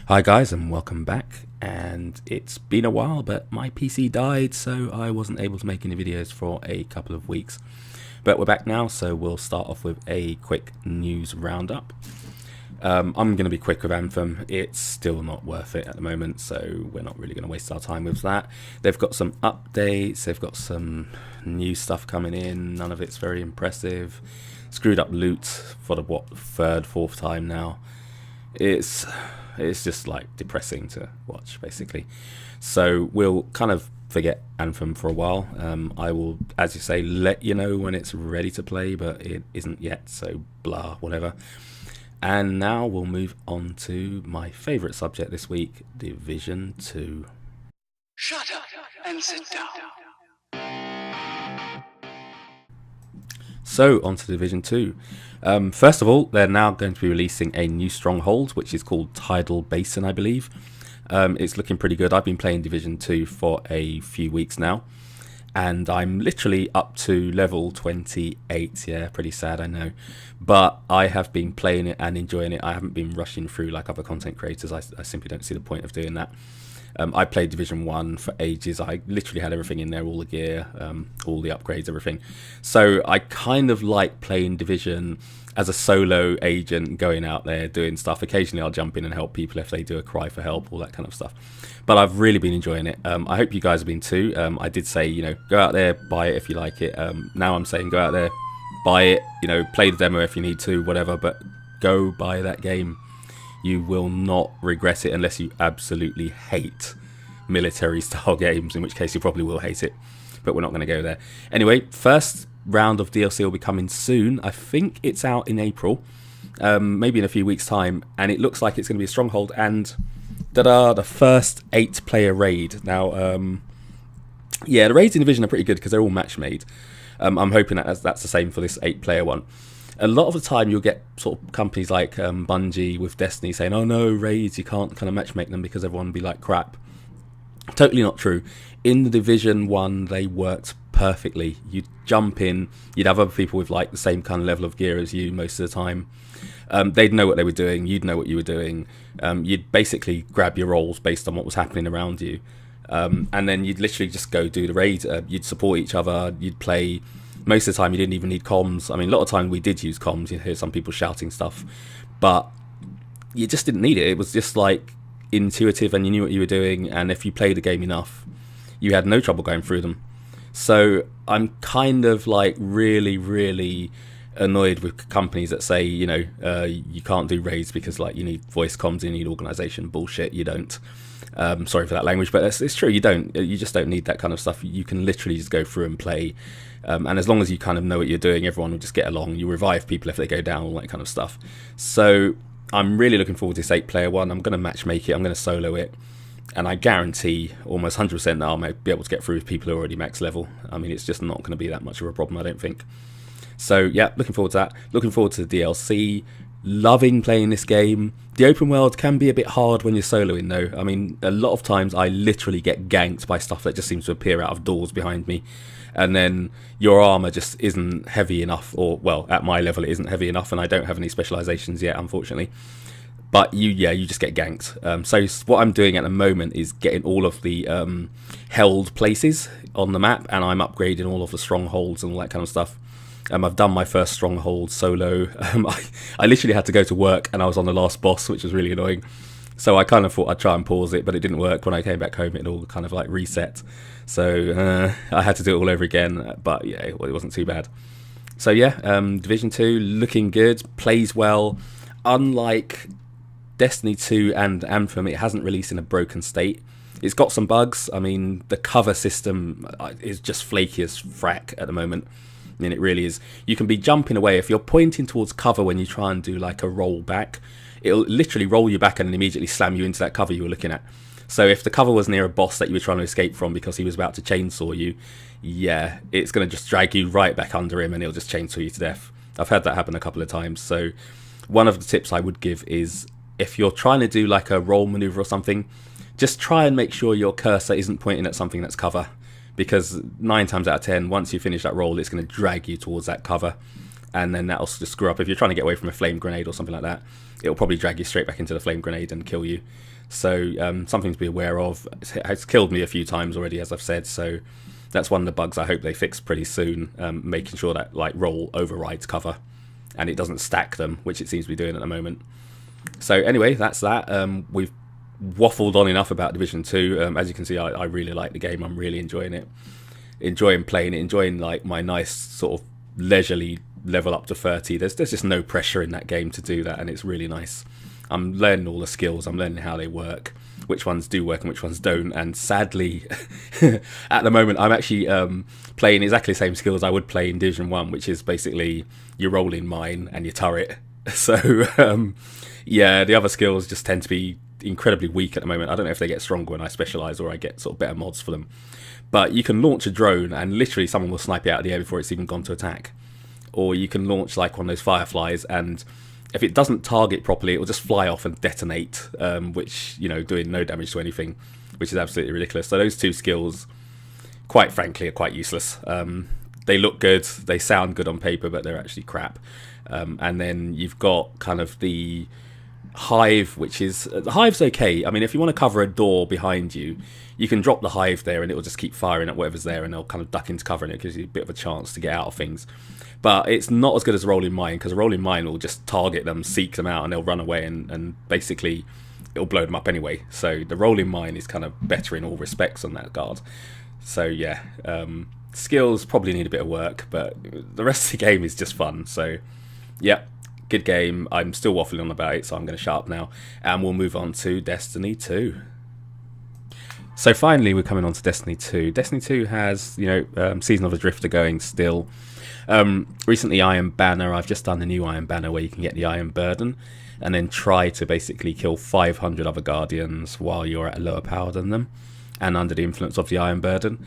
Hi guys and welcome back, and it's been a while but my PC died so I wasn't able to make any videos for a couple of weeks, but we're back now, so we'll start off with a quick news roundup. I'm going to be quick with Anthem. It's still not worth it at the moment, so we're not really going to waste our time with that. They've got some updates, they've got some new stuff coming in, none of it's very impressive. Screwed up loot for the third, fourth time now. It's just like depressing to watch, basically. So we'll kind of forget Anthem for a while. I will, as you say, let you know when it's ready to play, but it isn't yet, so blah, whatever. And now we'll move on to my favourite subject this week, Division 2. Shut up and sit down. So, on to Division 2. First of all, they're now going to be releasing a new stronghold, which is called Tidal Basin, I believe. It's looking pretty good. I've been playing Division 2 for a few weeks now, and I'm literally up to level 28. Yeah, pretty sad, I know. But I have been playing it and enjoying it. I haven't been rushing through like other content creators. I simply don't see the point of doing that. I played Division 1 for ages. I literally had everything in there, all the gear, all the upgrades, everything. So I kind of like playing Division as a solo agent, going out there, doing stuff. Occasionally I'll jump in and help people if they do a cry for help, all that kind of stuff. But I've really been enjoying it. I hope you guys have been too. I did say, go out there, buy it if you like it. Now I'm saying go out there, buy it, play the demo if you need to, whatever, but go buy that game. You will not regret it unless you absolutely hate military style games, in which case you probably will hate it, but we're not going to go there. Anyway, first round of DLC will be coming soon. I think it's out in April, maybe in a few weeks time, and it looks like it's going to be a stronghold and the first 8-player raid. Now, yeah, the raids in Division are pretty good because they're all match made. I'm hoping that that's the same for this 8-player one. A lot of the time you'll get sort of companies like Bungie with Destiny saying, oh no, raids, you can't kind of matchmake them because everyone will be like crap. Totally not true. In the Division 1 they worked perfectly. You'd jump in, you'd have other people with like the same kind of level of gear as you most of the time. They'd know what they were doing, you'd know what you were doing. You'd basically grab your roles based on what was happening around you. And then you'd literally just go do the raid. You'd support each other, you'd play. Most of the time you didn't even need comms. I mean, a lot of time we did use comms. You hear some people shouting stuff, but you just didn't need it. It was just like intuitive and you knew what you were doing, and if you played the game enough you had no trouble going through them. So I'm kind of like really annoyed with companies that say you can't do raids because like you need voice comms, you need organization. Bullshit, you don't. Sorry for that language, but it's true. You just don't need that kind of stuff. You can literally just go through and play, and as long as you kind of know what you're doing, everyone will just get along. You revive people if they go down, all that kind of stuff. So I'm really looking forward to this 8-player one. I'm going to match make it, I'm going to solo it, and I guarantee almost 100% that I'll be able to get through with people who are already max level. I mean, it's just not going to be that much of a problem, I don't think. So yeah, looking forward to that. Looking forward to the DLC. Loving playing this game. The open world can be a bit hard when you're soloing though. I mean, a lot of times I literally get ganked by stuff that just seems to appear out of doors behind me, and then your armor just isn't heavy enough, or well, at my level it isn't heavy enough, and I don't have any specializations yet, unfortunately. But you just get ganked. So what I'm doing at the moment is getting all of the held places on the map, and I'm upgrading all of the strongholds and all that kind of stuff. I've done my first stronghold solo. I literally had to go to work and I was on the last boss, which was really annoying. So I kind of thought I'd try and pause it, but it didn't work. When I came back home, it all kind of like reset. So I had to do it all over again, but yeah, it wasn't too bad. So yeah, Division 2 looking good, plays well. Unlike Destiny 2 and Anthem, it hasn't released in a broken state. It's got some bugs. I mean, the cover system is just flaky as frack at the moment. I mean, it really is. You can be jumping away. If you're pointing towards cover when you try and do like a roll back, it'll literally roll you back and then immediately slam you into that cover you were looking at. So if the cover was near a boss that you were trying to escape from because he was about to chainsaw you, yeah, it's going to just drag you right back under him and it'll just chainsaw you to death. I've had that happen a couple of times. So one of the tips I would give is if you're trying to do like a roll maneuver or something, just try and make sure your cursor isn't pointing at something that's cover. Because 9 times out of 10, once you finish that roll, it's going to drag you towards that cover. and then that'll just screw up. If you're trying to get away from a flame grenade or something like that, it'll probably drag you straight back into the flame grenade and kill you. So something to be aware of. It's killed me a few times already, as I've said, so that's one of the bugs I hope they fix pretty soon, making sure that like roll overrides cover and it doesn't stack them, which it seems to be doing at the moment. So anyway, that's that. We've waffled on enough about Division 2. As you can see, I really like the game. I'm really enjoying it, enjoying playing it, enjoying like my nice sort of leisurely level up to 30. There's just no pressure in that game to do that, and it's really nice. I'm learning all the skills, I'm learning how they work, which ones do work and which ones don't, and sadly at the moment I'm actually playing exactly the same skills I would play in Division 1, which is basically your rolling mine and your turret. So yeah, the other skills just tend to be incredibly weak at the moment. I don't know if they get stronger when I specialise or I get sort of better mods for them, but you can launch a drone and literally someone will snipe it out of the air before it's even gone to attack. Or you can launch like one of those fireflies, and if it doesn't target properly, it will just fly off and detonate, which, you know, doing no damage to anything, which is absolutely ridiculous. So those two skills, quite frankly, are quite useless. They look good, they sound good on paper, but they're actually crap. And then you've got kind of the hive, which is... the hive's okay. I mean, if you want to cover a door behind you, you can drop the hive there and it will just keep firing at whatever's there and they'll kind of duck into cover and it gives you a bit of a chance to get out of things. But it's not as good as a rolling mine, because a rolling mine will just target them, seek them out, and they'll run away, and basically it'll blow them up anyway. So the rolling mine is kind of better in all respects on that regard. So yeah, skills probably need a bit of work, but the rest of the game is just fun. So yeah, good game. I'm still waffling on about it, so I'm going to shut up now, and we'll move on to Destiny 2. So finally, we're coming on to Destiny 2. Destiny 2 has, you know, Season of the Drifter going still. Recently, Iron Banner. I've just done the new Iron Banner where you can get the Iron Burden and then try to basically kill 500 other Guardians while you're at a lower power than them and under the influence of the Iron Burden.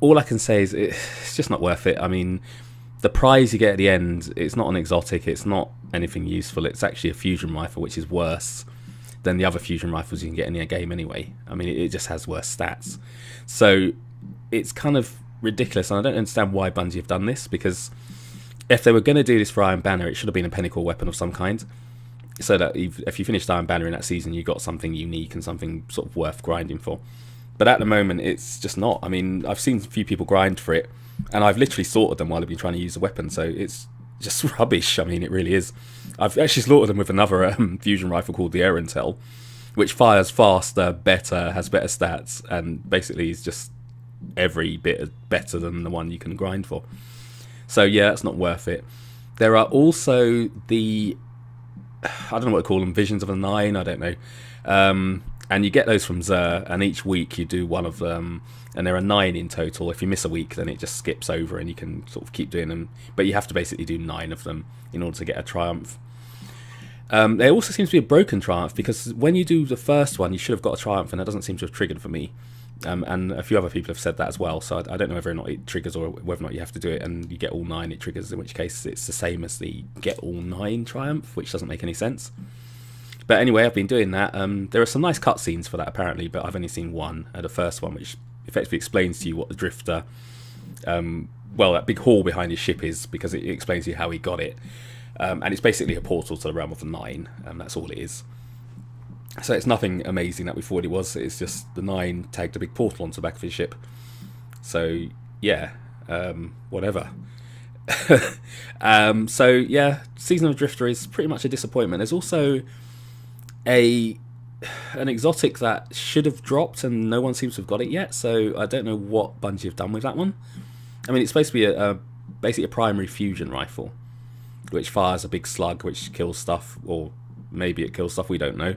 All I can say is it's just not worth it. I mean, the prize you get at the end, it's not an exotic, it's not anything useful. It's actually a fusion rifle, which is worse than the other fusion rifles you can get in the game anyway. I mean, it just has worse stats. So it's kind of ridiculous, and I don't understand why Bungie have done this, because if they were going to do this for Iron Banner, it should have been a pinnacle weapon of some kind, so that if you finished Iron Banner in that season, you got something unique and something sort of worth grinding for. But at the moment, it's just not. I mean, I've seen a few people grind for it, and I've literally slaughtered them while they've been trying to use the weapon, so it's just rubbish. I mean, it really is. I've actually slaughtered them with another fusion rifle called the Erentel, which fires faster, better, has better stats, and basically is just every bit better than the one you can grind for. So yeah, it's not worth it. There are also the, I don't know what to call them, Visions of the Nine, I don't know, and you get those from Xur, and each week you do one of them, and there are 9 in total. If you miss a week, then it just skips over and you can sort of keep doing them, but you have to basically do 9 of them in order to get a triumph. There also seems to be a broken triumph, because when you do the first one, you should have got a triumph, and that doesn't seem to have triggered for me. And a few other people have said that as well, so I don't know whether or not it triggers or whether or not you have to do it and you get all 9 it triggers, in which case it's the same as the get all 9 triumph, which doesn't make any sense. But anyway, I've been doing that. There are some nice cutscenes for that apparently, but I've only seen one, the first one, which effectively explains to you what the Drifter, well, that big hall behind his ship is, because it explains to you how he got it. And it's basically a portal to the realm of the Nine, and that's all it is. So it's nothing amazing that we thought it was. It's just the Nine tagged a big portal onto the back of his ship. So yeah, whatever. So yeah, Season of the Drifter is pretty much a disappointment. There's also an exotic that should have dropped and no one seems to have got it yet. So I don't know what Bungie have done with that one. I mean, it's supposed to be basically a primary fusion rifle, which fires a big slug which kills stuff, or maybe it kills stuff, we don't know.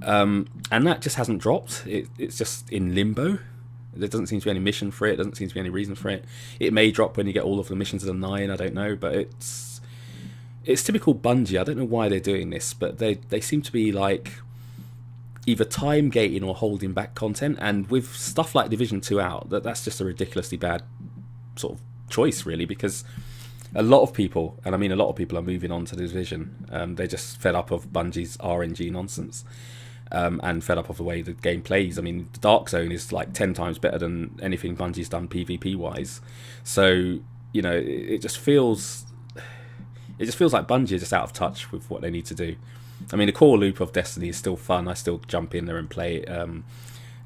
And that just hasn't dropped. It's just in limbo. There doesn't seem to be any mission for it. There doesn't seem to be any reason for it. It may drop when you get all of the missions of the 9, I don't know, but it's typical Bungie. I don't know why they're doing this, but they seem to be like either time gating or holding back content, and with stuff like Division 2 out, that's just a ridiculously bad sort of choice really, because a lot of people, and I mean a lot of people, are moving on to the Division. They're just fed up of Bungie's RNG nonsense. And fed up of the way the game plays. I mean, the Dark Zone is like 10 times better than anything Bungie's done PvP wise. So, you know, it just feels It just feels like Bungie are just out of touch with what they need to do. I mean, the core loop of Destiny is still fun. I still jump in there and play it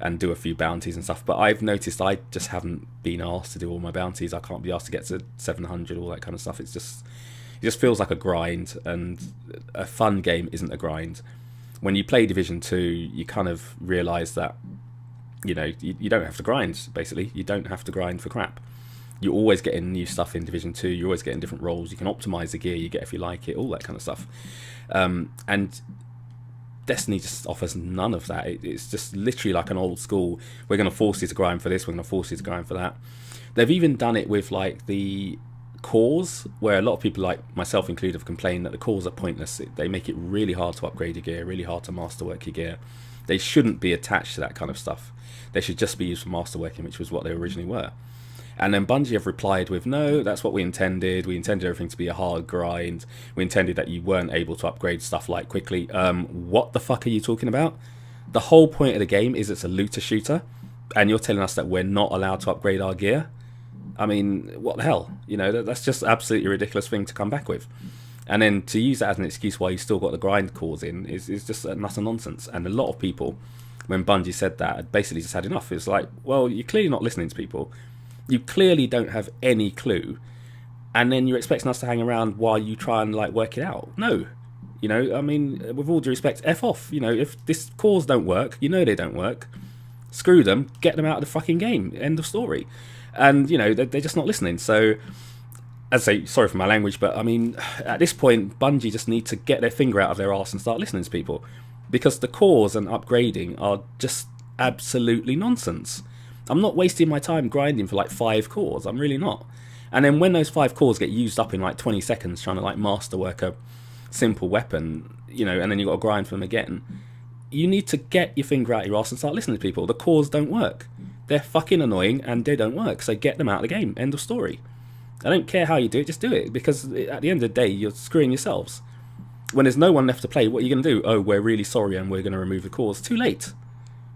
and do a few bounties and stuff. But I've noticed I just haven't been asked to do all my bounties. I can't be asked to get to 700, all that kind of stuff. It just feels like a grind, and a fun game isn't a grind. When you play Division 2, you kind of realise that, you don't have to grind, basically. You don't have to grind for crap. You're always getting new stuff in Division 2. You're always getting different roles. You can optimise the gear you get if you like it, all that kind of stuff. And Destiny just offers none of that. It's just literally like an old school, we're going to force you to grind for this, we're going to force you to grind for that. They've even done it with like the cores, where a lot of people, like myself included, have complained that the cores are pointless. They make it really hard to upgrade your gear, really hard to masterwork your gear. They shouldn't be attached to that kind of stuff. They should just be used for masterworking, which was what they originally were. And then Bungie have replied with, no, that's what we intended. We intended everything to be a hard grind. We intended that you weren't able to upgrade stuff like quickly. What the fuck are you talking about? The whole point of the game is it's a looter shooter, and you're telling us that we're not allowed to upgrade our gear? I mean, what the hell? That's just absolutely ridiculous thing to come back with. And then to use that as an excuse why you still got the grind cores in is just utter nonsense. And a lot of people, when Bungie said that, had basically just had enough. It's like, well, you're clearly not listening to people. You clearly don't have any clue. And then you're expecting us to hang around while you try and work it out. No. I mean, with all due respect, F off. If this cores don't work, they don't work. Screw them, get them out of the fucking game. End of story. And, they're just not listening. So, as I say, sorry for my language, but I mean, at this point, Bungie just need to get their finger out of their arse and start listening to people. Because the cores and upgrading are just absolutely nonsense. I'm not wasting my time grinding for 5 cores. I'm really not. And then when those 5 cores get used up in 20 seconds trying to masterwork a simple weapon, and then you've got to grind for them again, you need to get your finger out your arse and start listening to people. The cores don't work. They're fucking annoying and they don't work, so get them out of the game. End of story. I don't care how you do it, just do it, because at the end of the day, you're screwing yourselves. When there's no one left to play, what are you going to do? Oh, we're really sorry and we're going to remove the cores. Too late.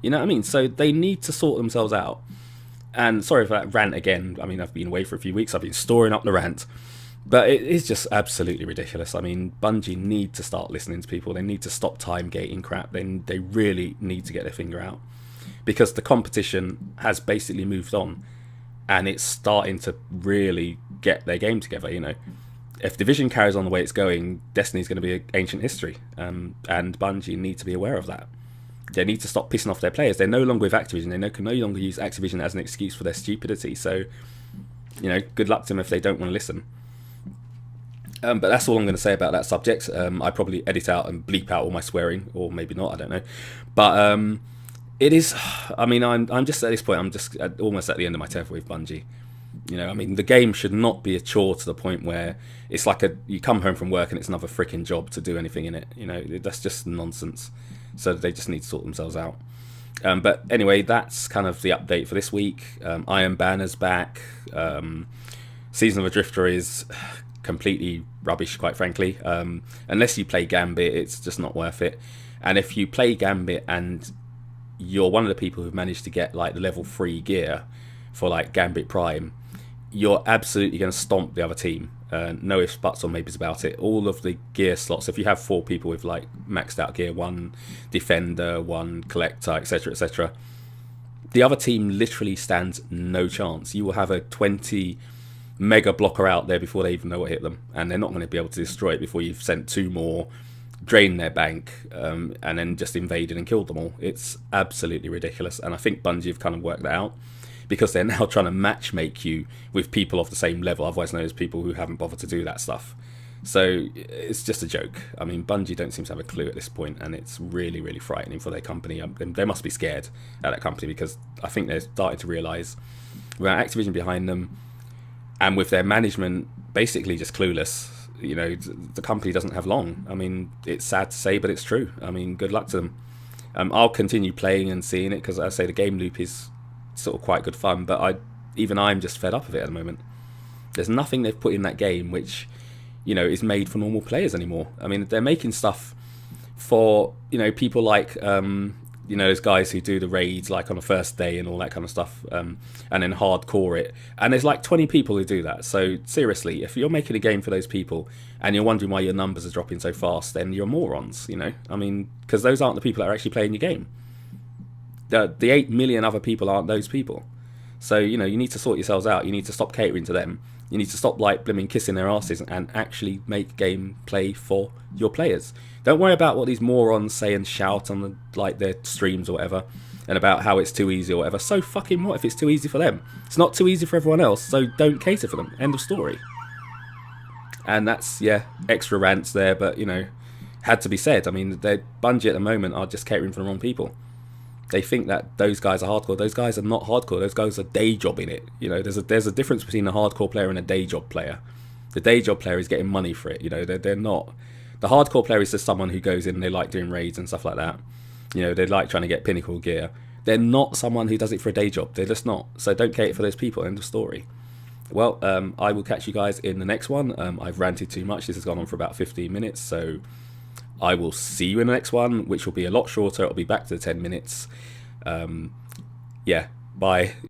You know what I mean? So they need to sort themselves out. And sorry for that rant again. I mean, I've been away for a few weeks. I've been storing up the rant. But it is just absolutely ridiculous. I mean, Bungie need to start listening to people. They need to stop time gating crap. They really need to get their finger out. Because the competition has basically moved on. And it's starting to really get their game together, If Division carries on the way it's going, Destiny's going to be ancient history. And Bungie need to be aware of that. They need to stop pissing off their players. They're no longer with Activision. They can no longer use Activision as an excuse for their stupidity. So, good luck to them if they don't want to listen. But that's all I'm going to say about that subject. I probably edit out and bleep out all my swearing, or maybe not, I don't know. But it is, I mean, I'm just at this point, I'm just almost at the end of my tether with Bungie. I mean, the game should not be a chore to the point where it's like you come home from work and it's another freaking job to do anything in it. That's just nonsense. So they just need to sort themselves out. But anyway, that's kind of the update for this week. Iron Banner's back. Season of a Drifter is completely rubbish, quite frankly. Unless you play Gambit, it's just not worth it. And if you play Gambit and you're one of the people who've managed to get the level 3 gear for Gambit Prime, you're absolutely going to stomp the other team. No ifs, buts, or maybes about it. All of the gear slots, if you have 4 people with maxed out gear, 1 defender, 1 collector, etc., the other team literally stands no chance. You will have a 20 mega blocker out there before they even know what hit them, and they're not going to be able to destroy it before you've sent 2 more, drained their bank, and then just invaded and killed them all. It's absolutely ridiculous, and I think Bungie have kind of worked that out, because they're now trying to matchmake you with people of the same level, otherwise known as people who haven't bothered to do that stuff. So it's just a joke. I mean, Bungie don't seem to have a clue at this point, and it's really, really frightening for their company. They must be scared at that company, because I think they're starting to realise, without Activision behind them, and with their management basically just clueless, the company doesn't have long. I mean, it's sad to say, but it's true. I mean, good luck to them. I'll continue playing and seeing it, because I say the game loop is sort of quite good fun, but I'm just fed up of it at the moment. There's nothing they've put in that game which is made for normal players anymore. I mean, they're making stuff for people like you know, those guys who do the raids like on the first day and all that kind of stuff, and then hardcore it. And there's like 20 people who do that. So seriously, if you're making a game for those people and you're wondering why your numbers are dropping so fast, then you're morons, you know. I mean, because those aren't the people that are actually playing your game. The 8 million other people aren't those people. So, you know, you need to sort yourselves out. You need to stop catering to them. You need to stop like blimming kissing their asses and actually make gameplay for your players. Don't worry about what these morons say and shout on like their streams or whatever, and about how it's too easy or whatever. So fucking what if it's too easy for them? It's not too easy for everyone else, so don't cater for them. End of story. And that's, yeah, extra rants there, but, you know, had to be said. I mean, Bungie at the moment are just catering for the wrong people. They think that those guys are hardcore. Those guys are not hardcore. Those guys are day jobbing it. You know, there's a difference between a hardcore player and a day job player. The day job player is getting money for it. You know, they're not. The hardcore player is just someone who goes in and they like doing raids and stuff like that. You know, they like trying to get pinnacle gear. They're not someone who does it for a day job. They're just not. So don't cater for those people. End of story. Well, I will catch you guys in the next one. I've ranted too much. This has gone on for about 15 minutes. So I will see you in the next one, which will be a lot shorter. It'll be back to the 10 minutes. Yeah, bye.